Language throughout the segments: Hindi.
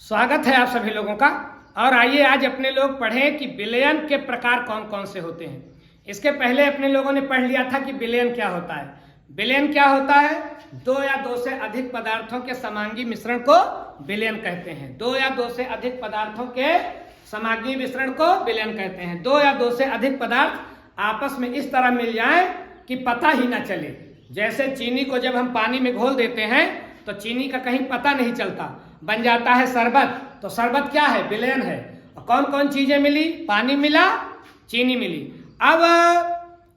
स्वागत है आप सभी लोगों का। और आइए आज अपने लोग पढ़ें कि विलयन के प्रकार कौन कौन से होते हैं। इसके पहले अपने लोगों ने पढ़ लिया था कि विलयन क्या होता है। विलयन क्या होता है? दो या दो से अधिक पदार्थों के समांगी मिश्रण को विलयन कहते हैं। दो या दो से अधिक पदार्थों के समांगी मिश्रण को विलयन कहते हैं। दो या दो से अधिक पदार्थ आपस में इस तरह मिल जाए कि पता ही ना चले। जैसे चीनी को जब हम पानी में घोल देते हैं तो चीनी का कहीं पता नहीं चलता, बन जाता है शरबत। तो शरबत क्या है? विलयन है। और कौन कौन चीजें मिली? पानी मिला, चीनी मिली। अब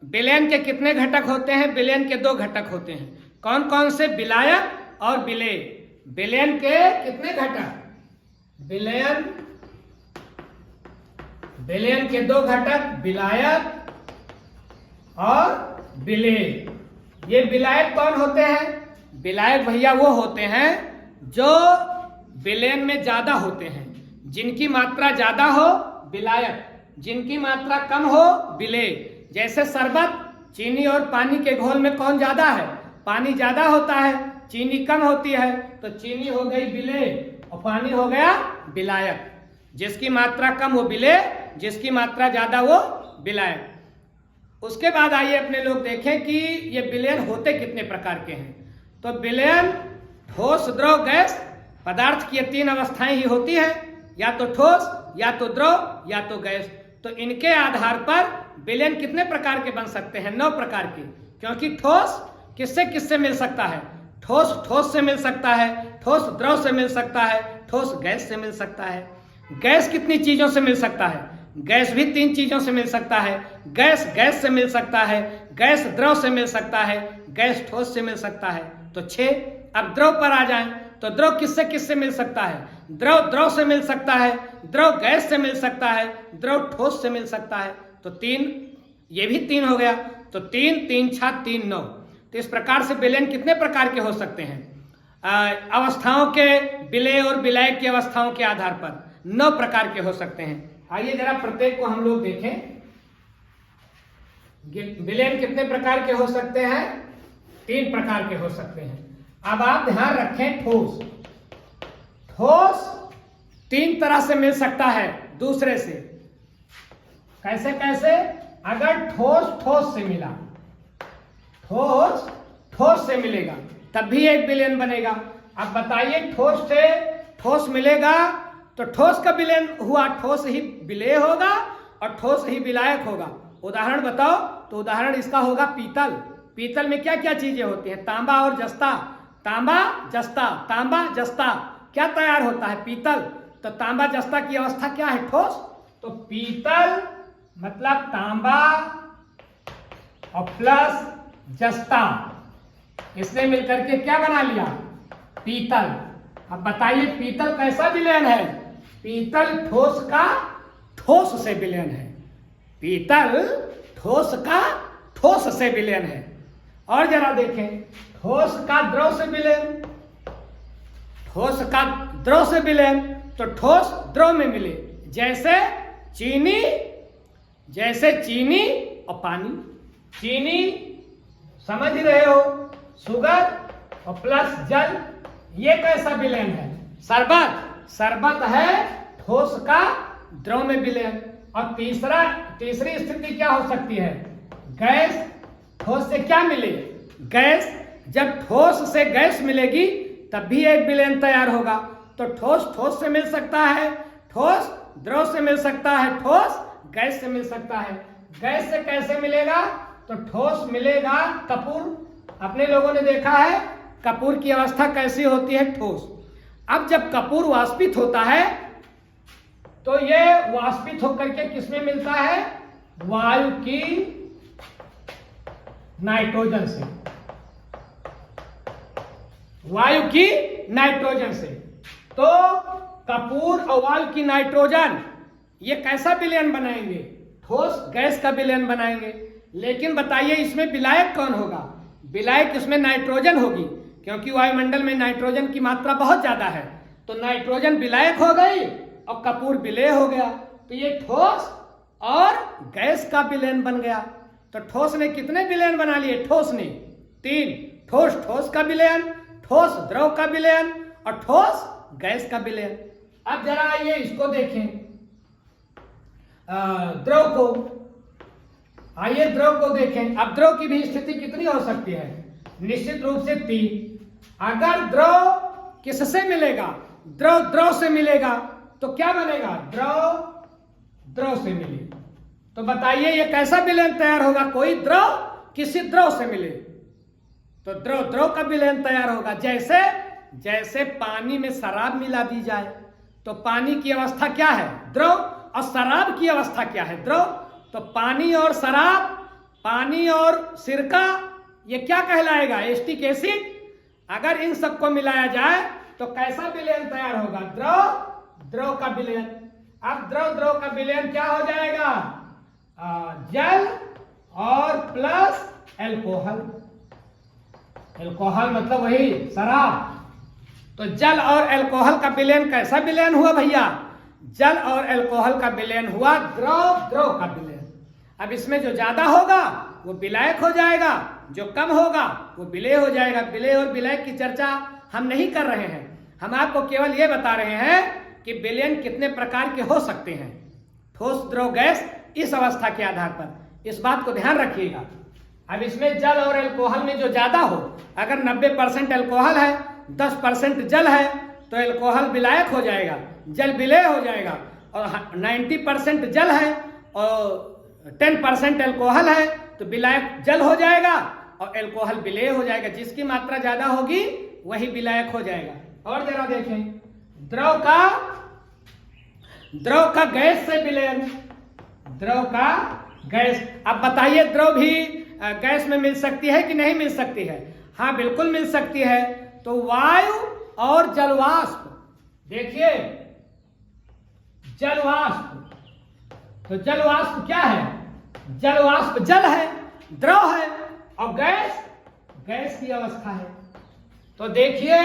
विलयन के कितने घटक होते हैं? विलयन के दो घटक होते हैं। कौन कौन से? विलायक और विलेय। विलयन के कितने घटक? विलयन के दो घटक, विलायक और विलेय। ये विलायक कौन होते हैं? विलायक भैया वो होते हैं जो विलयन में ज्यादा होते हैं। जिनकी मात्रा ज्यादा हो विलायक, जिनकी मात्रा कम हो विलेय। जैसे शरबत, चीनी और पानी के घोल में कौन ज्यादा है? पानी ज्यादा होता है, चीनी कम होती है, तो चीनी हो गई विलेय और पानी हो गया विलायक। जिसकी मात्रा कम वो विलेय, जिसकी मात्रा ज्यादा वो विलायक। उसके बाद आइए अपने लोग देखें कि ये विलयन होते कितने प्रकार के हैं। तो विलयन ठोस, द्रव, गैस, पदार्थ की ये तीन अवस्थाएं ही होती है, या तो ठोस, या तो द्रव, या तो गैस। तो इनके आधार पर विलयन कितने प्रकार के बन सकते हैं? 9 प्रकार के। क्योंकि ठोस किससे किससे मिल सकता है? ठोस ठोस से मिल सकता है, ठोस द्रव से मिल सकता है, ठोस गैस से मिल सकता है। गैस कितनी चीजों से मिल सकता है? गैस भी 3 चीजों से मिल सकता है। गैस गैस से मिल सकता है, गैस द्रव से मिल सकता है, गैस ठोस से मिल सकता है। तो 6। अब द्रव पर आ जाएं तो द्रव किससे किससे मिल सकता है? द्रव द्रव से मिल सकता है, द्रव गैस से मिल सकता है, द्रव ठोस से मिल सकता है। तो 3, ये भी 3 हो गया। तो 3 3 6 3 9। तो इस प्रकार से विलयन कितने प्रकार के हो सकते हैं? अवस्थाओं के, विलेय और विलायक की अवस्थाओं के आधार पर 9 प्रकार के हो सकते हैं। आइए जरा प्रत्येक को हम लोग देखें। विलयन कितने प्रकार के हो सकते हैं? 3 प्रकार के हो सकते हैं। अब आप ध्यान रखें, ठोस। ठोस 3 तरह से मिल सकता है दूसरे से। कैसे कैसे? अगर ठोस ठोस से मिला, ठोस ठोस से मिलेगा तब भी एक विलयन बनेगा। अब बताइए, ठोस से ठोस मिलेगा तो ठोस का विलयन हुआ, ठोस ही विलेय होगा और ठोस ही विलायक होगा। उदाहरण बताओ? तो उदाहरण इसका होगा पीतल। पीतल में क्या क्या चीजें होती हैं? तांबा और जस्ता। तांबा जस्ता, तांबा जस्ता क्या तैयार होता है? पीतल। तो तांबा जस्ता की अवस्था क्या है? ठोस। तो पीतल मतलब तांबा और प्लस जस्ता, इसने मिलकर के क्या बना लिया? पीतल। अब बताइए, पीतल कैसा विलयन है? पीतल ठोस का ठोस से विलयन है। पीतल ठोस का ठोस से विलयन है। और जरा देखें, ठोस का द्रव से विलयन, ठोस का द्रव से विलयन। तो ठोस द्रव में मिले, जैसे चीनी, जैसे चीनी और पानी। चीनी समझ रहे हो, शुगर और प्लस जल, ये कैसा विलयन है? शरबत। शरबत है ठोस का द्रव में विलयन। और तीसरी स्थिति क्या हो सकती है? गैस। ठोस से क्या मिले? गैस। जब ठोस से गैस मिलेगी तब भी एक विलयन तैयार होगा। तो ठोस ठोस से मिल सकता है, ठोस द्रव से मिल सकता है, ठोस गैस से मिल सकता है। गैस से कैसे मिलेगा? तो ठोस मिलेगा कपूर। अपने लोगों ने देखा है कपूर की अवस्था कैसी होती है? ठोस। अब जब कपूर वाष्पित होता है तो ये वाष्पित होकर के किसमें मिलता है? वायु की नाइट्रोजन से। वायु की नाइट्रोजन से। तो कपूर और वायु की नाइट्रोजन, ये कैसा विलयन बनाएंगे? ठोस गैस का विलयन बनाएंगे। लेकिन बताइए, इसमें विलायक कौन होगा? विलायक इसमें नाइट्रोजन होगी, क्योंकि वायुमंडल में नाइट्रोजन की मात्रा बहुत ज्यादा है। तो नाइट्रोजन विलायक हो गई और कपूर विलेय हो गया। तो ये ठोस और गैस का विलयन बन गया। तो ठोस ने कितने विलयन बना लिए? ठोस ने 3। ठोस ठोस का विलयन, ठोस द्रव का विलयन और ठोस गैस का विलयन। अब जरा आइए इसको देखें, द्रव को, आइए द्रव को देखें। अब द्रव की भी स्थिति कितनी हो सकती है? निश्चित रूप से 3। अगर द्रव किससे मिलेगा? द्रव द्रव से मिलेगा तो क्या बनेगा? द्रव द्रव से मिले तो बताइए ये कैसा विलयन तैयार होगा? कोई द्रव किसी द्रव से मिले तो द्रव द्रव का विलयन तैयार होगा। जैसे जैसे पानी में शराब मिला दी जाए तो पानी की अवस्था क्या है? द्रव। और शराब की अवस्था क्या है? द्रव। तो पानी और शराब, पानी और सिरका, ये क्या कहलाएगा? Acetic acid. अगर इन सबको मिलाया जाए तो कैसा विलयन तैयार होगा? द्रव द्रव का विलयन। अब द्रव द्रव का विलयन क्या हो जाएगा? जल और प्लस एल्कोहल। एल्कोहल मतलब वही शराब। तो जल और एल्कोहल का विलयन कैसा विलयन हुआ भैया? जल और एल्कोहल का विलयन हुआ द्रव द्रव का विलयन। अब इसमें जो ज्यादा होगा वो विलायक हो जाएगा, जो कम होगा वो विलेय हो जाएगा। विलेय और विलायक की चर्चा हम नहीं कर रहे हैं, हम आपको केवल ये बता रहे हैं कि विलयन कितने प्रकार के हो सकते हैं, ठोस द्रव गैस, इस अवस्था के आधार पर। इस बात को ध्यान रखिएगा। अब इसमें जल और एल्कोहल में जो ज्यादा हो, अगर 90% एल्कोहल है, 10% जल है तो एल्कोहल विलायक हो जाएगा, जल विलेय हो जाएगा। और 90% जल है और 10% एल्कोहल है तो विलायक जल हो जाएगा और एल्कोहल विलेय हो जाएगा। जिसकी मात्रा ज्यादा होगी वही विलायक हो जाएगा। और जरा देखें द्रव का गैस से विलयन, द्रव का गैस। अब बताइए द्रव भी गैस में मिल सकती है कि नहीं मिल सकती है? हाँ बिल्कुल मिल सकती है। तो वायु और जलवाष्प, देखिए जलवाष्प, तो जलवाष्प क्या है? जलवाष्प जल है, द्रव है, और गैस गैस की अवस्था है। तो देखिए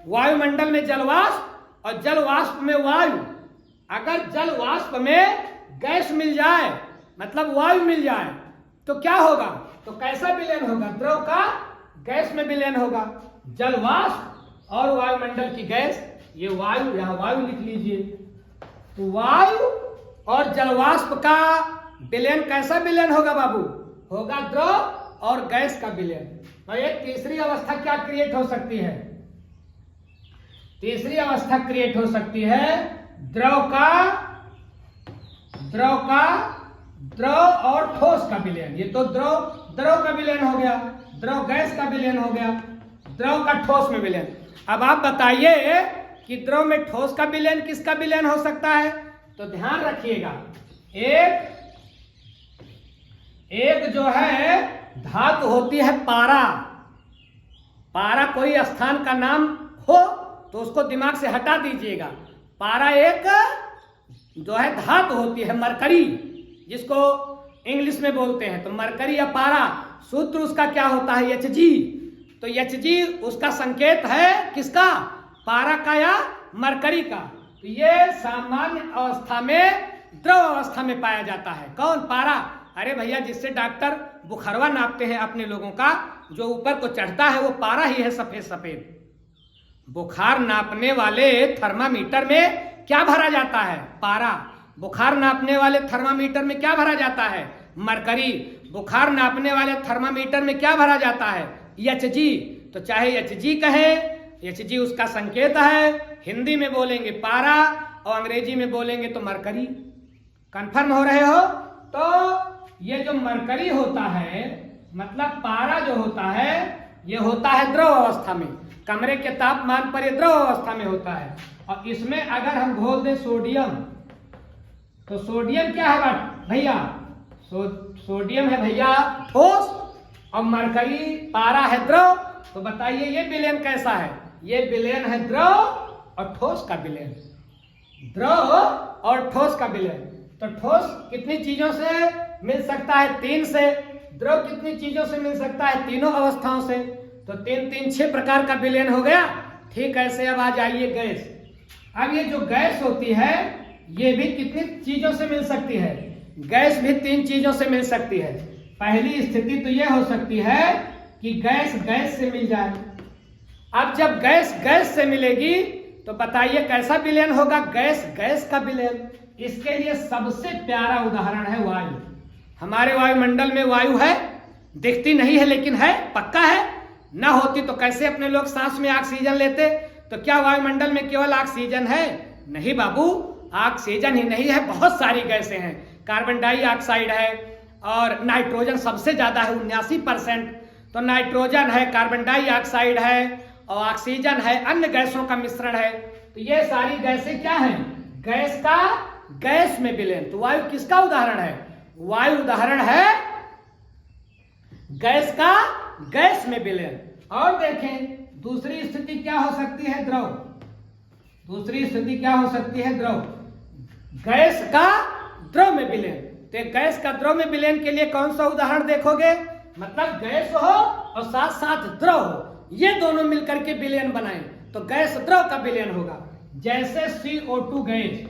वायुमंडल में जलवाष्प और जलवाष्प में वायु। अगर जलवाष्प में गैस मिल जाए, मतलब वायु मिल जाए, तो क्या होगा? तो कैसा विलयन होगा? द्रव का गैस में विलयन होगा। जलवाष्प और वायुमंडल की गैस, ये वायु, यहां वायु लिख लीजिए। तो वायु और जलवाष्प का विलयन कैसा विलयन होगा बाबू? होगा द्रव और गैस का विलयन। और एक तीसरी अवस्था क्या क्रिएट हो सकती है? तीसरी अवस्था क्रिएट हो सकती है द्रव और ठोस का विलयन। ये तो द्रव का विलयन हो गया, द्रव गैस का विलयन हो गया, द्रव का ठोस में विलयन। अब आप बताइए कि द्रव में ठोस का विलयन किसका विलयन हो सकता है? तो ध्यान रखिएगा, एक जो है धातु होती है पारा। पारा कोई स्थान का नाम हो तो उसको दिमाग से हटा दीजिएगा। पारा एक जो है धातु होती है, मरकरी, जिसको इंग्लिश में बोलते हैं। तो मरकरी या पारा, सूत्र उसका क्या होता है? Hg। तो Hg उसका संकेत है किसका? पारा का या मरकरी का। तो ये सामान्य अवस्था में, द्रव अवस्था में पाया जाता है। कौन? पारा। अरे भैया जिससे डॉक्टर बुखारवा नापते हैं अपने लोगों का, जो ऊपर को चढ़ता है वो पारा ही है, सफेद सफेद। बुखार नापने वाले थर्मामीटर में क्या भरा जाता है? पारा। बुखार नापने वाले थर्मामीटर में क्या भरा जाता है? मरकरी। बुखार नापने वाले थर्मामीटर में क्या भरा जाता है? Hg। तो चाहे Hg कहे, Hg उसका संकेत है, हिंदी में बोलेंगे पारा और अंग्रेजी में बोलेंगे तो मरकरी। कंफर्म हो रहे हो? तो ये जो मरकरी होता है, मतलब पारा जो होता है, ये होता है द्रव अवस्था में। कमरे के तापमान पर ये द्रव अवस्था में होता है। और इसमें अगर हम घोल दें सोडियम, तो सोडियम क्या है भैया? सोडियम है भैया ठोस और मरकरी पारा है द्रव। तो बताइए ये विलयन कैसा है? ये विलयन है द्रव और ठोस का विलयन, द्रव और ठोस का विलयन। तो ठोस कितनी चीजों से मिल सकता है? 3 से। द्रव कितनी चीजों से मिल सकता है? तीनों अवस्थाओं से। तो 3 6 प्रकार का विलयन हो गया। ठीक ऐसे अब आ जाइए गैस। अब ये जो गैस होती है ये भी कितनी चीजों से मिल सकती है? गैस भी 3 चीजों से मिल सकती है। पहली स्थिति तो यह हो सकती है कि गैस गैस से मिल जाए। अब जब गैस गैस से मिलेगी तो बताइए कैसा विलयन होगा? गैस, गैस का विलयन। इसके लिए सबसे प्यारा उदाहरण है वायु। हमारे वायुमंडल में वायु है, दिखती नहीं है लेकिन है, पक्का है। ना होती तो कैसे अपने लोग सांस में ऑक्सीजन लेते? तो क्या वायुमंडल में केवल ऑक्सीजन है? नहीं बाबू, ऑक्सीजन ही नहीं है, बहुत सारी गैसें हैं। कार्बन डाइऑक्साइड है और नाइट्रोजन सबसे ज्यादा है, 79%। तो नाइट्रोजन है, कार्बन डाइऑक्साइड है और ऑक्सीजन है, अन्य गैसों का मिश्रण है। तो ये सारी गैसें क्या हैं? गैस का गैस में विलयन। तो वायु किसका उदाहरण है? वायु उदाहरण है गैस का गैस में विलयन। और देखें दूसरी स्थिति क्या हो सकती है? द्रव। दूसरी स्थिति क्या हो सकती है? द्रव। गैस का द्रव में विलयन। तो गैस का द्रव में विलयन के लिए कौन सा उदाहरण देखोगे? मतलब गैस हो और साथ साथ द्रव हो, ये दोनों मिलकर के विलयन बनाए तो गैस द्रव का विलयन होगा। जैसे CO2 गैस,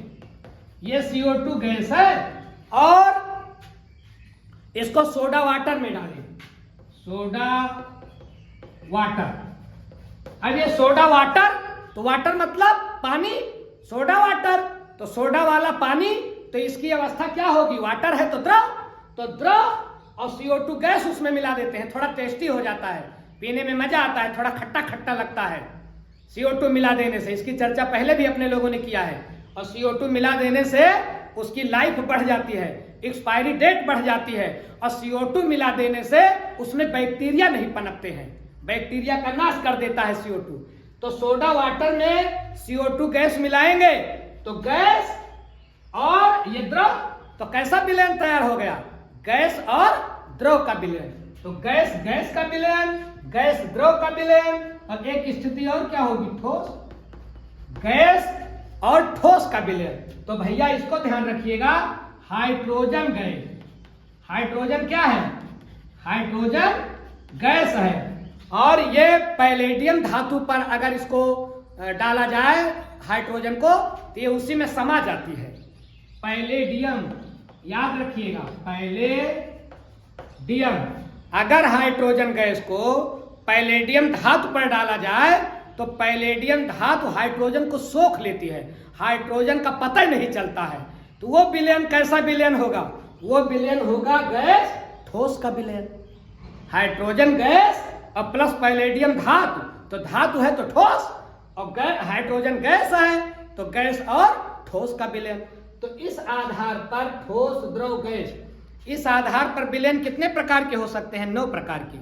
ये CO2 गैस है और इसको सोडा वाटर में डालें, सोडा वाटर। अब ये सोडा वाटर, तो वाटर मतलब पानी, सोडा वाटर, तो सोडा वाला पानी, तो इसकी अवस्था क्या होगी? वाटर है तो द्रव, तो द्रव और CO2 गैस उसमें मिला देते हैं, थोड़ा टेस्टी हो जाता है, पीने में मजा आता है, थोड़ा खट्टा खट्टा लगता है CO2 मिला देने से। इसकी चर्चा पहले भी अपने लोगों ने किया है। और CO2 मिला देने से उसकी लाइफ बढ़ जाती है, एक्सपायरी डेट बढ़ जाती है। और CO2 मिला देने से उसमें बैक्टीरिया नहीं पनपते हैं, बैक्टीरिया का नाश कर देता है CO2। तो सोडा वाटर में CO2 गैस मिलाएंगे तो गैस और ये द्रव, तो कैसा विलयन तैयार हो गया? गैस और द्रव का विलयन। तो गैस गैस का विलयन, गैस द्रव का विलयन। और एक स्थिति और क्या होगी? ठोस, गैस और ठोस का विलयन। तो भैया इसको ध्यान रखिएगा, हाइड्रोजन गैस, हाइड्रोजन क्या है? हाइड्रोजन गैस है। और ये पैलेडियम धातु पर अगर इसको डाला जाए हाइड्रोजन को तो ये उसी में समा जाती है। पैलेडियम, याद रखिएगा, पैलेडियम। अगर हाइड्रोजन गैस को पैलेडियम धातु पर डाला जाए तो पैलेडियम धातु हाइड्रोजन को सोख लेती है, हाइड्रोजन का पता ही नहीं चलता है। तो वो विलयन कैसा विलयन होगा? वो विलयन होगा गैस ठोस का विलयन। हाइड्रोजन गैस और प्लस पैलेडियम धातु, तो धातु है तो ठोस, और हाइड्रोजन गैस है तो गैस और ठोस का विलयन। तो इस आधार पर ठोस द्रव गैस, इस आधार पर विलयन कितने प्रकार के हो सकते हैं? 9 प्रकार के।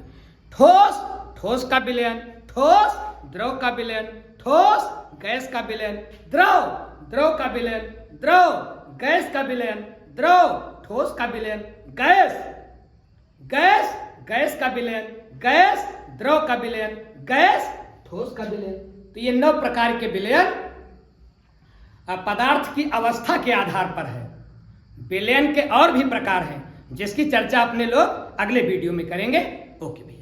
ठोस, ठोस का विलयन, ठोस द्रव का विलयन, ठोस गैस का विलयन, द्रव, द्रव का विलयन, द्रव गैस का विलयन, द्रव ठोस का विलयन, गैस, गैस गैस का विलयन, गैस द्रव का विलयन, गैस ठोस का विलयन। तो ये 9 प्रकार के विलयन पदार्थ की अवस्था के आधार पर है। विलयन के और भी प्रकार हैं जिसकी चर्चा अपने लोग अगले वीडियो में करेंगे। ओके भैया।